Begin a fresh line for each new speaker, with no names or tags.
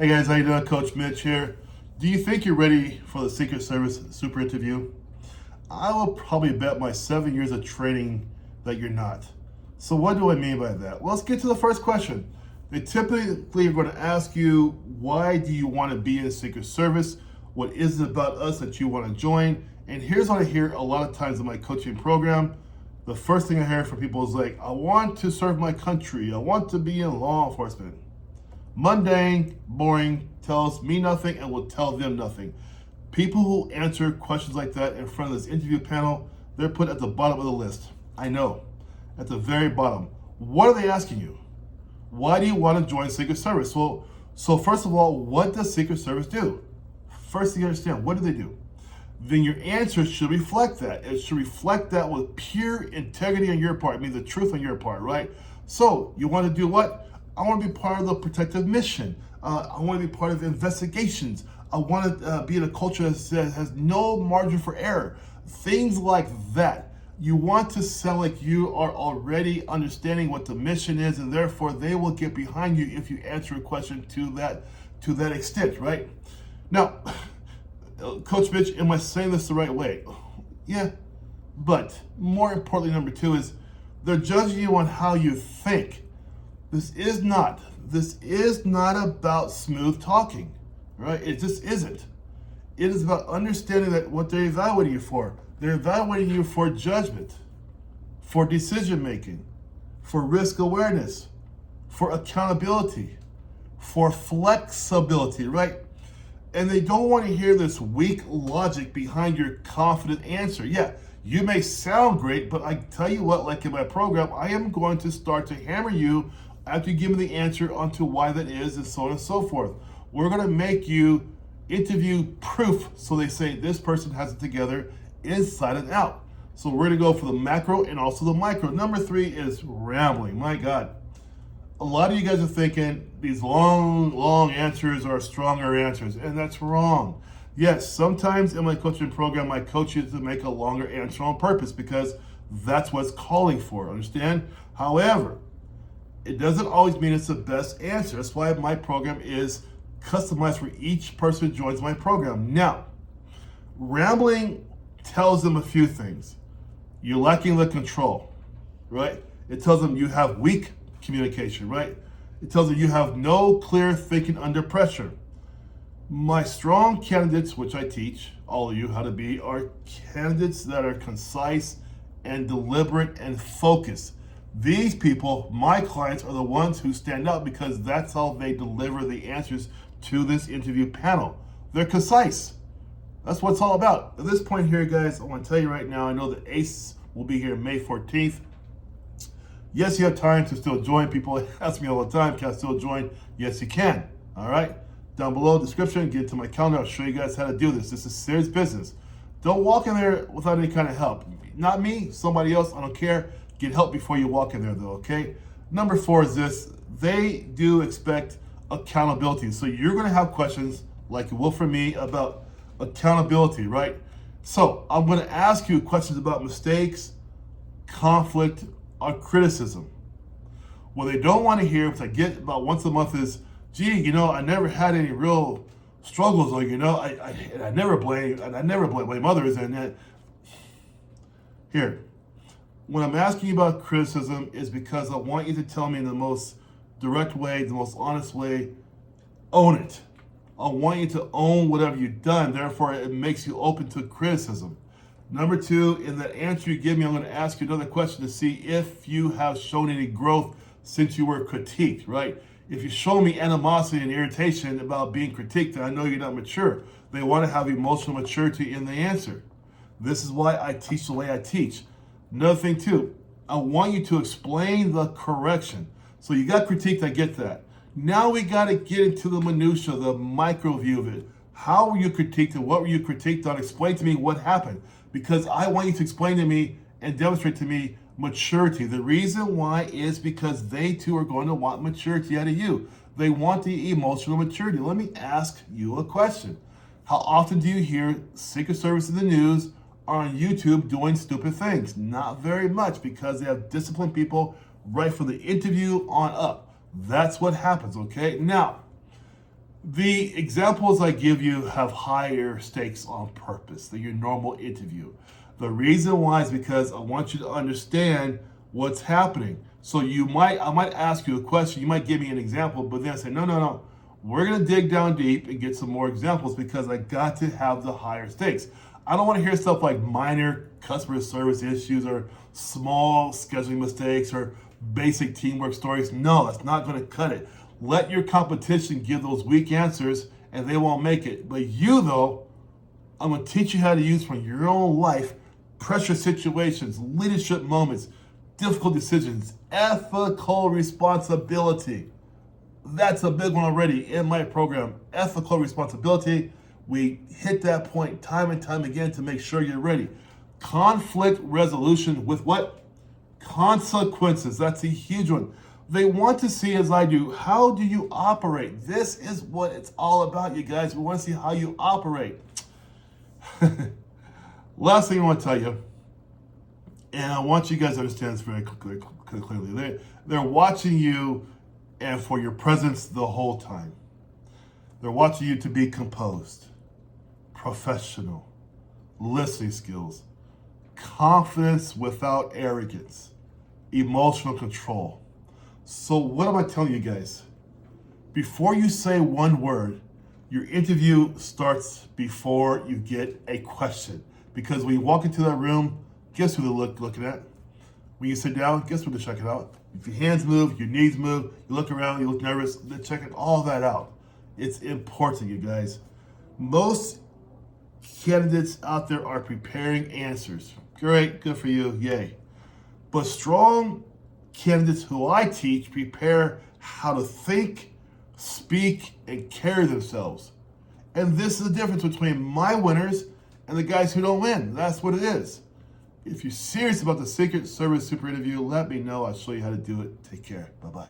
Hey guys, how you doing? Coach Mitch here. Do you think you're ready for the Secret Service super interview? I will probably bet my 7 years of training that you're not. So what do I mean by that? Well, let's get to the first question. They typically are going to ask you, why do you want to be in the Secret Service? What is it about us that you want to join? And here's what I hear a lot of times in my coaching program. The first thing I hear from people is like, I want to serve my country. I want to be in law enforcement. Mundane, boring, tells me nothing and will tell them nothing. People who answer questions like that in front of this interview panel, they're put at the bottom of the list. I know, at the very bottom. What are they asking you? Why do you want to join Secret Service? Well, so first of all, what does Secret Service do? First thing you understand, what do they do? Then your answer should reflect that. It should reflect that with pure integrity on your part. I mean, the truth on your part, right? So you want to do what? I want to be part of the protective mission. I want to be part of investigations. I want to be in a culture that has no margin for error. Things like that. You want to sound like you are already understanding what the mission is, and therefore they will get behind you if you answer a question to that extent, right? Now, Coach Mitch, am I saying this the right way? Yeah, but more importantly, number two is they're judging you on how you think. This is not about smooth talking, right? It just isn't. It is about understanding that what they're evaluating you for. They're evaluating you for judgment, for decision making, for risk awareness, for accountability, for flexibility, right? And they don't want to hear this weak logic behind your confident answer. Yeah, you may sound great, but I tell you what, like in my program, I am going to start to hammer you after you give me the answer onto why that is, and so on and so forth. We're going to make you interview proof, so they say this person has it together inside and out. So we're going to go for the macro and also the micro. Number three is rambling. My God. A lot of you guys are thinking these long answers are stronger answers, and that's wrong. Yes, sometimes in my coaching program, I coach you to make a longer answer on purpose because that's what it's calling for, understand? However, it doesn't always mean it's the best answer. That's why my program is customized for each person who joins my program. Now, rambling tells them a few things. You're lacking the control, right? It tells them you have weak communication, right? It tells them you have no clear thinking under pressure. My strong candidates, which I teach all of you how to be, are candidates that are concise and deliberate and focused. These people, my clients, are the ones who stand out because that's how they deliver the answers to this interview panel. They're concise. That's what it's all about. At this point here, guys, I want to tell you right now, I know the ACE will be here May 14th. Yes, you have time to still join. People ask me all the time, can I still join? Yes, you can. All right? Down below, description, get to my calendar. I'll show you guys how to do this. This is serious business. Don't walk in there without any kind of help. Not me, somebody else, I don't care. Get help before you walk in there, though, okay? Number four is this. They do expect accountability. So you're going to have questions, like you will for me, about accountability, right? So I'm going to ask you questions about mistakes, conflict, or criticism. What they don't want to hear, which I get about once a month, is, gee, I never had any real struggles, or I never blame others. And here, when I'm asking you about criticism, is because I want you to tell me in the most direct way, the most honest way, own it. I want you to own whatever you've done. Therefore, it makes you open to criticism. Number two, in the answer you give me, I'm going to ask you another question to see if you have shown any growth since you were critiqued, right? If you show me animosity and irritation about being critiqued, then I know you're not mature. They want to have emotional maturity in the answer. This is why I teach the way I teach. Another thing too, I want you to explain the correction. So you got critiqued, I get that. Now we got to get into the minutia, the micro view of it. How were you critiqued and what were you critiqued on? Explain to me what happened. Because I want you to explain to me and demonstrate to me maturity. The reason why is because they too are going to want maturity out of you. They want the emotional maturity. Let me ask you a question. How often do you hear Secret Service in the news on YouTube doing stupid things? Not very much, because they have disciplined people right from the interview on up. That's what happens, okay? Now, The examples I give you have higher stakes on purpose than your normal interview. The reason why is because I want you to understand what's happening. So I might ask you a question, you might give me an example, but then I say, no. We're gonna dig down deep and get some more examples because I got to have the higher stakes. I don't want to hear stuff like minor customer service issues or small scheduling mistakes or basic teamwork stories. No, that's not going to cut it. Let your competition give those weak answers and they won't make it. But you, though, I'm going to teach you how to use from your own life pressure situations, leadership moments, difficult decisions, ethical responsibility. That's a big one already in my program. Ethical responsibility. We hit that point time and time again to make sure you're ready. Conflict resolution with what? Consequences. That's a huge one. They want to see, as I do, how do you operate? This is what it's all about, you guys. We want to see how you operate. Last thing I want to tell you, and I want you guys to understand this very clearly. They're watching you and for your presence the whole time. They're watching you to be composed, professional, listening skills, confidence without arrogance, emotional control. So what am I telling you guys? Before you say one word, your interview starts before you get a question. Because when you walk into that room, guess who they're looking at? When you sit down, guess what they're checking out? If your hands move, your knees move, you look around, you look nervous, they're checking all that out. It's important, you guys. Most candidates out there are preparing answers. Great, good for you, yay. But strong candidates who I teach prepare how to think, speak, and carry themselves. And this is the difference between my winners and the guys who don't win. That's what it is. If you're serious about the Secret Service Super Interview, let me know. I'll show you how to do it. Take care. Bye-bye.